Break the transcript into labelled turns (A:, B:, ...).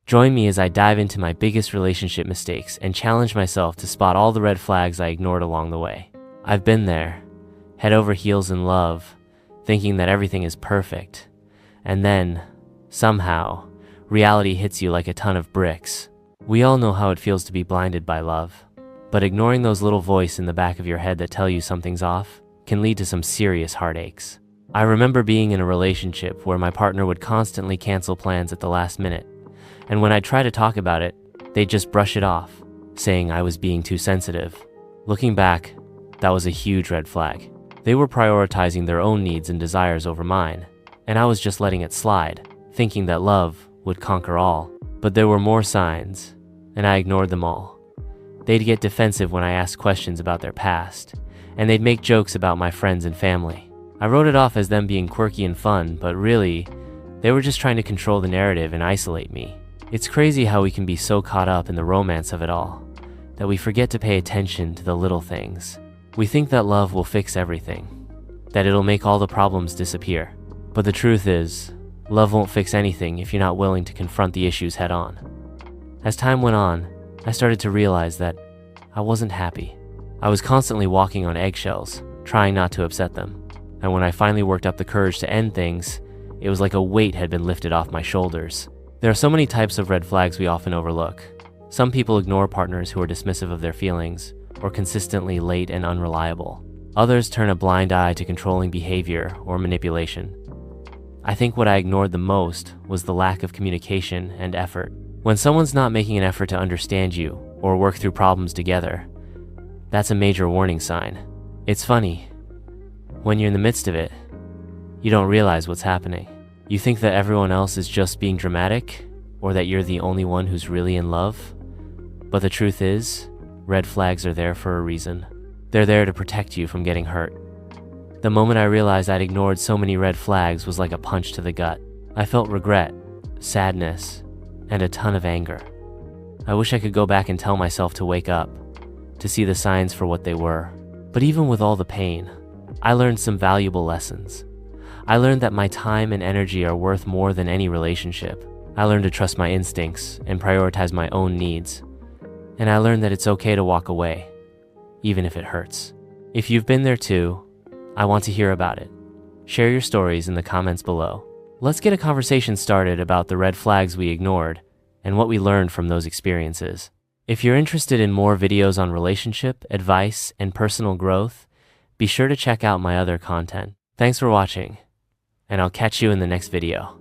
A: Join me as I dive into my biggest relationship mistakes and challenge myself to spot all the red flags I ignored along the way. I've been there, head over heels in love, thinking that everything is perfect. And then, somehow, reality hits you like a ton of bricks. We all know how it feels to be blinded by love, but ignoring those little voices in the back of your head that tell you something's off can lead to some serious heartaches. I remember being in a relationship where my partner would constantly cancel plans at the last minute, and when I tried to talk about it, they'd just brush it off, saying I was being too sensitive. Looking back, that was a huge red flag. They were prioritizing their own needs and desires over mine, and I was just letting it slide, thinking that love would conquer all. But there were more signs, and I ignored them all. They'd get defensive when I asked questions about their past, and they'd make jokes about my friends and family. I wrote it off as them being quirky and fun, but really, they were just trying to control the narrative and isolate me. It's crazy how we can be so caught up in the romance of it all that we forget to pay attention to the little things. We think that love will fix everything, that it'll make all the problems disappear. But the truth is, love won't fix anything if you're not willing to confront the issues head on. As time went on, I started to realize that I wasn't happy. I was constantly walking on eggshells, trying not to upset them. And when I finally worked up the courage to end things, it was like a weight had been lifted off my shoulders. There are so many types of red flags we often overlook. Some people ignore partners who are dismissive of their feelings or consistently late and unreliable. Others turn a blind eye to controlling behavior or manipulation. I think what I ignored the most was the lack of communication and effort. When someone's not making an effort to understand you or work through problems together, that's a major warning sign. It's funny, when you're in the midst of it, you don't realize what's happening. You think that everyone else is just being dramatic, or that you're the only one who's really in love. But the truth is, red flags are there for a reason. They're there to protect you from getting hurt. The moment I realized I'd ignored so many red flags was like a punch to the gut. I felt regret, sadness, and a ton of anger. I wish I could go back and tell myself to wake up, to see the signs for what they were. But even with all the pain, I learned some valuable lessons. I learned that my time and energy are worth more than any relationship. I learned to trust my instincts and prioritize my own needs. And I learned that it's okay to walk away, even if it hurts. If you've been there too, I want to hear about it. Share your stories in the comments below. Let's get a conversation started about the red flags we ignored and what we learned from those experiences. If you're interested in more videos on relationship, advice, and personal growth, be sure to check out my other content. Thanks for watching, and I'll catch you in the next video.